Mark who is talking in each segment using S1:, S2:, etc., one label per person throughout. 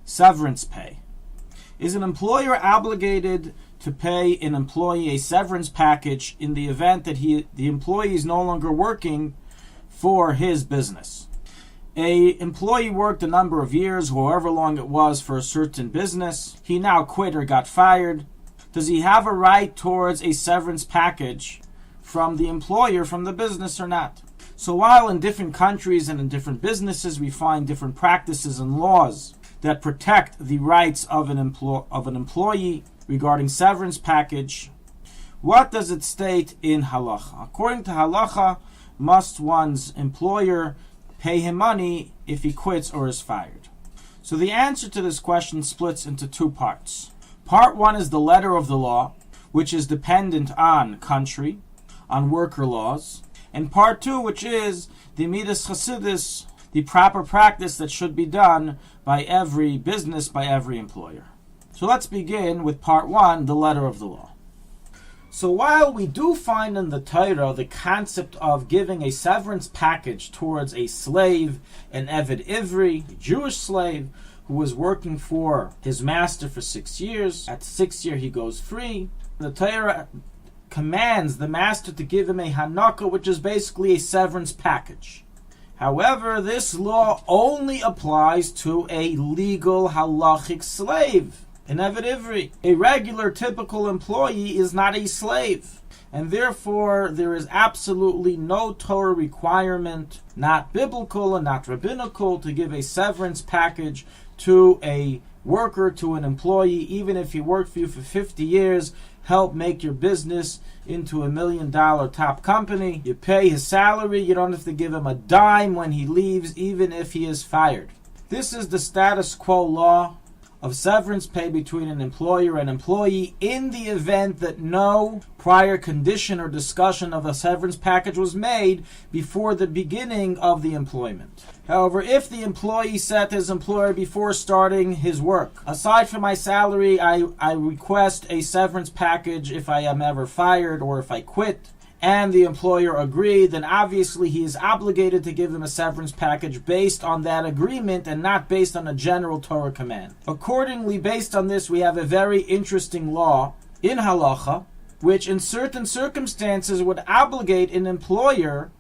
S1: Severance pay. Is an employer obligated to pay an employee a severance package in the event that the employee is no longer working for his business? A employee worked a number of years, however long it was, for a certain business. He now quit or got fired. Does he have a right towards a severance package from the employer, from the business, or not? So while in different countries and in different businesses we find different practices and laws that protect the rights of an employee regarding severance package, what does it state in halacha? According to halacha, must one's employer pay him money if he quits or is fired? So the answer to this question splits into two parts. Part one is the letter of the law, which is dependent on country, on worker laws, and part two, which is the midas chasidus, the proper practice that should be done by every business, by every employer. So let's begin with part one, the letter of the law. So while we do find in the Torah the concept of giving a severance package towards a slave, an Eved Ivri, a Jewish slave, who was working for his master for 6 years, at the 6th year he goes free, the Torah commands the master to give him a hanaka, which is basically a severance package. However, this law only applies to a legal halachic slave, an Eved Ivri. A regular, typical employee is not a slave, and therefore there is absolutely no Torah requirement, not biblical and not rabbinical, to give a severance package to a worker, to an employee, even if he worked for you for 50 years, help make your business into $1 million top company. You pay his salary, you don't have to give him a dime when he leaves, even if he is fired. This is the status quo law of severance pay between an employer and employee in the event that no prior condition or discussion of a severance package was made before the beginning of the employment. However, if the employee said to his employer before starting his work, aside from my salary, I request a severance package if I am ever fired or if I quit, and the employer agreed, then obviously he is obligated to give him a severance package based on that agreement and not based on a general Torah command. Accordingly, based on this, we have a very interesting law in halacha, which in certain circumstances would obligate an employer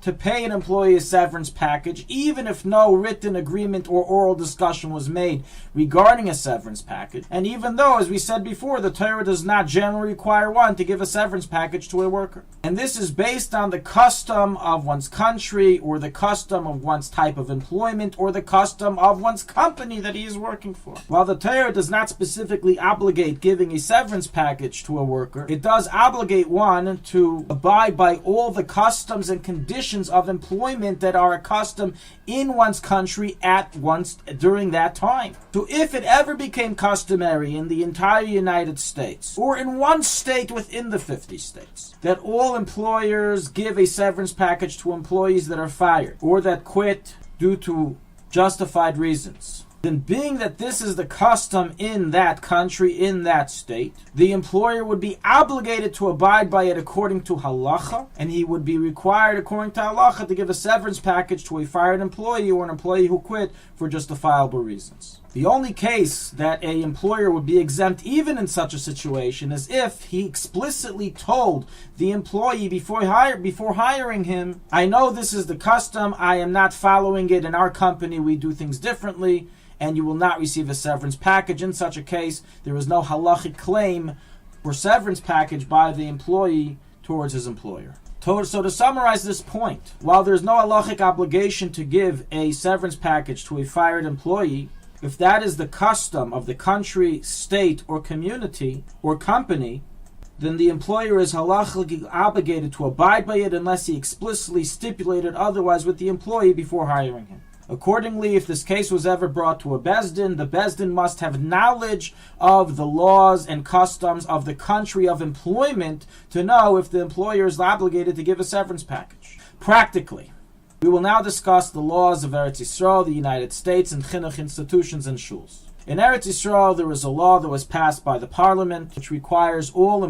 S1: to pay an employee a severance package, even if no written agreement or oral discussion was made regarding a severance package. And even though, as we said before, the Torah does not generally require one to give a severance package to a worker. And this is based on the custom of one's country, or the custom of one's type of employment, or the custom of one's company that he is working for. While the Torah does not specifically obligate giving a severance package to a worker, it does obligate one to abide by all the customs and conditions of employment that are a custom in one's country at once during that time. So if it ever became customary in the entire United States, or in one state within the 50 states, that all employers give a severance package to employees that are fired or that quit due to justified reasons, then being that this is the custom in that country, in that state, the employer would be obligated to abide by it according to halacha, and he would be required according to halacha to give a severance package to a fired employee or an employee who quit for justifiable reasons. The only case that an employer would be exempt even in such a situation is if he explicitly told the employee before hiring him, I know this is the custom, I am not following it, in our company we do things differently, and you will not receive a severance package. In such a case, there is no halachic claim for severance package by the employee towards his employer. So to summarize this point, while there is no halachic obligation to give a severance package to a fired employee, if that is the custom of the country, state, or community, or company, then the employer is halachically obligated to abide by it unless he explicitly stipulated otherwise with the employee before hiring him. Accordingly, if this case was ever brought to a Bezdin, the Bezdin must have knowledge of the laws and customs of the country of employment to know if the employer is obligated to give a severance package. Practically, we will now discuss the laws of Eretz Yisrael, the United States, and chinuch institutions and shuls. In Eretz Yisrael, there is a law that was passed by the parliament which requires all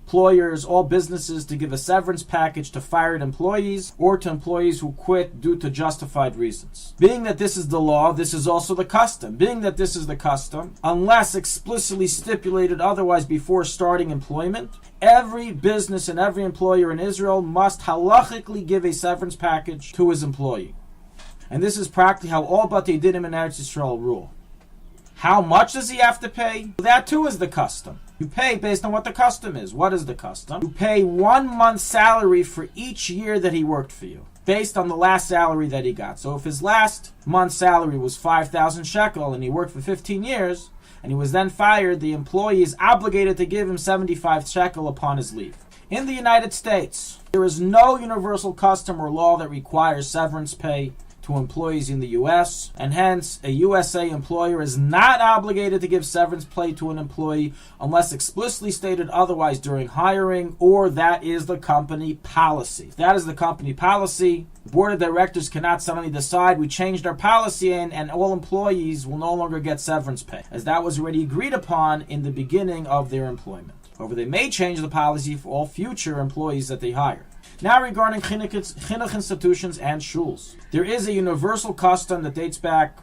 S1: employers, all businesses to give a severance package to fired employees or to employees who quit due to justified reasons. Being that this is the law, this is also the custom. Being that this is the custom, unless explicitly stipulated otherwise before starting employment, every business and every employer in Israel must halachically give a severance package to his employee. And this is practically how all Batei Dinim in Eretz Yisrael rule. How much does he have to pay? That too is the custom. You pay based on what the custom is. What is the custom? You pay 1 month's salary for each year that he worked for you, based on the last salary that he got. So if his last month's salary was 5,000 shekel and he worked for 15 years, and he was then fired, the employee is obligated to give him 75 shekel upon his leave. In the United States, there is no universal custom or law that requires severance pay to employees in the U.S., and hence a USA employer is not obligated to give severance pay to an employee unless explicitly stated otherwise during hiring, or that is the company policy. If that is the company policy, the board of directors cannot suddenly decide we changed our policy and all employees will no longer get severance pay, as that was already agreed upon in the beginning of their employment. However, they may change the policy for all future employees that they hire. Now regarding chinuch institutions and shuls. There is a universal custom that dates back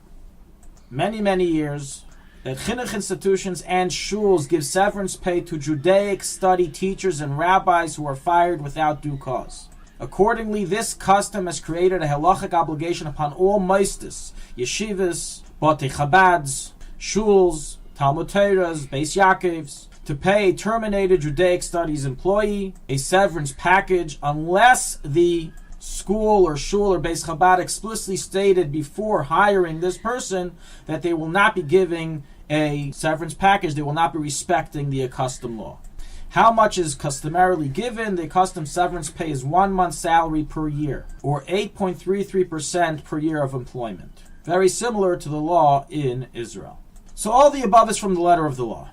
S1: many, many years that chinuch institutions and shuls give severance pay to Judaic study teachers and rabbis who are fired without due cause. Accordingly, this custom has created a halachic obligation upon all moistus, yeshivas, batei chabads, shuls, Talmud Torahs, Beis Yaakovs, to pay a terminated Judaic studies employee a severance package unless the school or shul or Beis Chabad explicitly stated before hiring this person that they will not be giving a severance package, they will not be respecting the custom law. How much is customarily given? The custom severance pay is 1 month's salary per year, or 8.33% per year of employment. Very similar to the law in Israel. So all the above is from the letter of the law.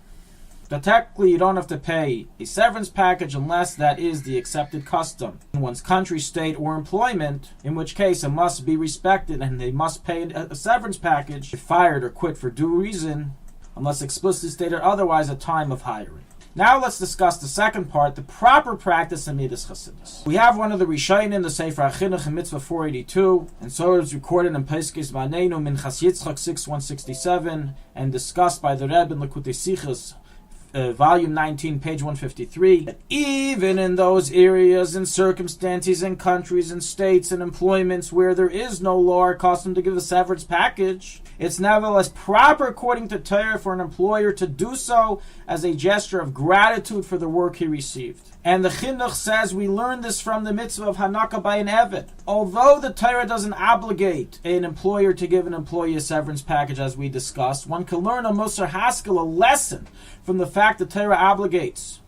S1: That technically you don't have to pay a severance package unless that is the accepted custom in one's country, state, or employment, in which case it must be respected and they must pay a severance package if fired or quit for due reason, unless explicitly stated otherwise at time of hiring. Now let's discuss the second part, the proper practice in Midas Chassidus. We have one of the Rishonim, the Sefer HaChinuch in Mitzvah 482, and so it's recorded in Peskes Manenu Minchas Yitzchak 6167, and discussed by the Rebbe in Likutei Sichos, volume 19, page 153, that even in those areas and circumstances and countries and states and employments where there is no law or custom to give a severance package, it's nevertheless proper according to Torah for an employer to do so as a gesture of gratitude for the work he received. And the Chinuch says we learn this from the mitzvah of Hanaka by an Eved. Although the Torah doesn't obligate an employer to give an employee a severance package as we discussed, one can learn a Musar Haskell, a lesson from the fact that Torah obligates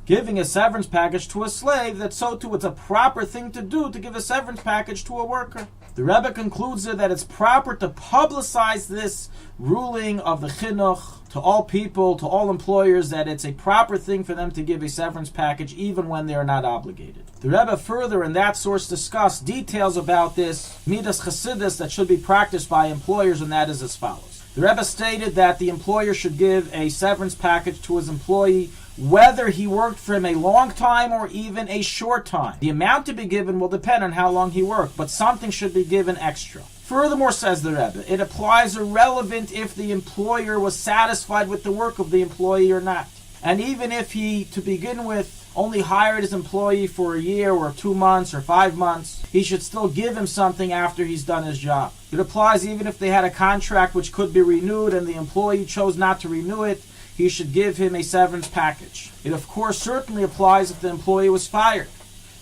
S1: giving a severance package to a slave, that so too it's a proper thing to do to give a severance package to a worker. The Rebbe concludes there that it's proper to publicize this ruling of the Chinuch to all people, to all employers, that it's a proper thing for them to give a severance package even when they are not obligated. The Rebbe further in that source discussed details about this Midas Chassidus that should be practiced by employers, and that is as follows. The Rebbe stated that the employer should give a severance package to his employee whether he worked for him a long time or even a short time. The amount to be given will depend on how long he worked, but something should be given extra. Furthermore, says the Rebbe, it applies irrelevant if the employer was satisfied with the work of the employee or not. And even if he, to begin with, only hired his employee for a year or 2 months or 5 months, he should still give him something after he's done his job. It applies even if they had a contract which could be renewed and the employee chose not to renew it, he should give him a severance package. It of course certainly applies if the employee was fired,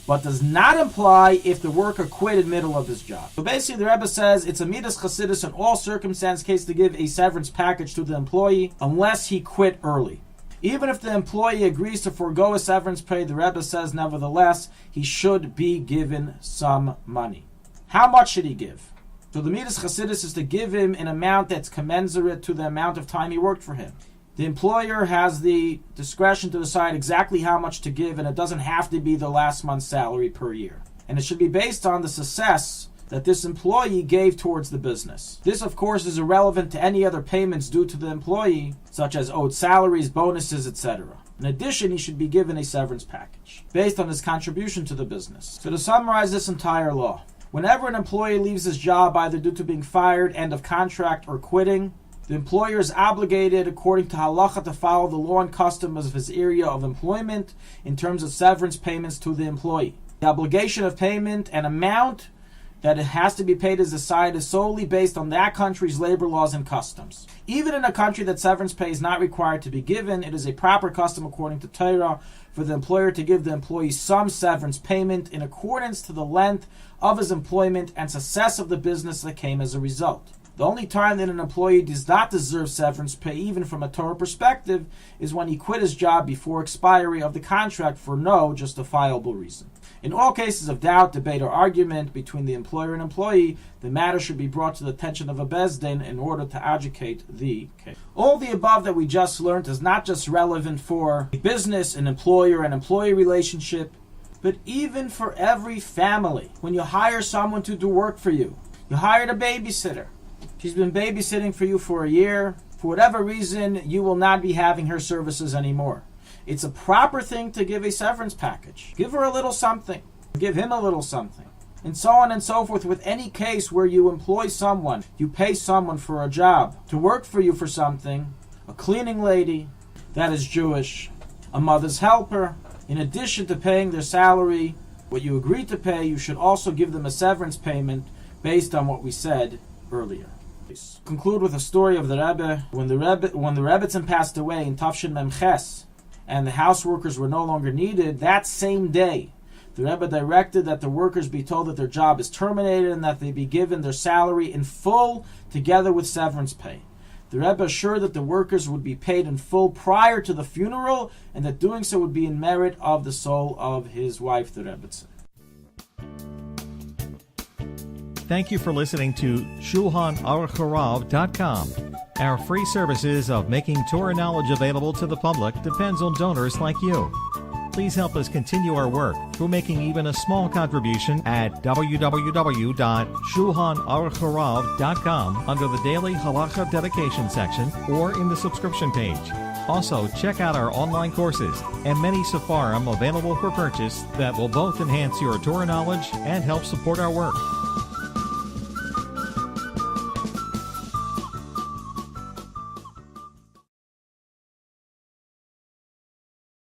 S1: but does not apply if the worker quit in the middle of his job. So basically the Rebbe says it's a Midas Chassidus in all circumstances case to give a severance package to the employee unless he quit early. Even if the employee agrees to forego a severance pay, the Rebbe says nevertheless he should be given some money. How much should he give? So the Midas Chassidus is to give him an amount that's commensurate to the amount of time he worked for him. The employer has the discretion to decide exactly how much to give, and it doesn't have to be the last month's salary per year. And it should be based on the success that this employee gave towards the business. This, of course, is irrelevant to any other payments due to the employee, such as owed salaries, bonuses, etc. In addition, he should be given a severance package based on his contribution to the business. So to summarize this entire law, whenever an employee leaves his job either due to being fired, end of contract, or quitting, the employer is obligated, according to halacha, to follow the law and customs of his area of employment in terms of severance payments to the employee. The obligation of payment and amount that it has to be paid is decided solely based on that country's labor laws and customs. Even in a country that severance pay is not required to be given, it is a proper custom according to Torah for the employer to give the employee some severance payment in accordance to the length of his employment and success of the business that came as a result. The only time that an employee does not deserve severance pay, even from a Torah perspective, is when he quit his job before expiry of the contract for no justifiable reason. In all cases of doubt, debate, or argument between the employer and employee, the matter should be brought to the attention of a Beis Din in order to adjudicate the case. All the above that we just learned is not just relevant for a business, an employer and employee relationship, but even for every family. When you hire someone to do work for you, you hired a babysitter. She's been babysitting for you for a year. For whatever reason, you will not be having her services anymore. It's a proper thing to give a severance package. Give her a little something. Give him a little something. And so on and so forth with any case where you employ someone, you pay someone for a job to work for you for something, a cleaning lady that is Jewish, a mother's helper. In addition to paying their salary, what you agreed to pay, you should also give them a severance payment based on what we said earlier. Conclude with a story of the Rebbe. When the Rebbetzin passed away in Tafshin Memches, and the house workers were no longer needed, that same day, the Rebbe directed that the workers be told that their job is terminated and that they be given their salary in full together with severance pay. The Rebbe assured that the workers would be paid in full prior to the funeral, and that doing so would be in merit of the soul of his wife, the Rebbetzin.
S2: Thank you for listening to Shulchanaruchharav.com. Our free services of making Torah knowledge available to the public depends on donors like you. Please help us continue our work through making even a small contribution at www.shulchanaruchharav.com under the Daily Halacha Dedication section or in the subscription page. Also, check out our online courses and many sefarim available for purchase that will both enhance your Torah knowledge and help support our work.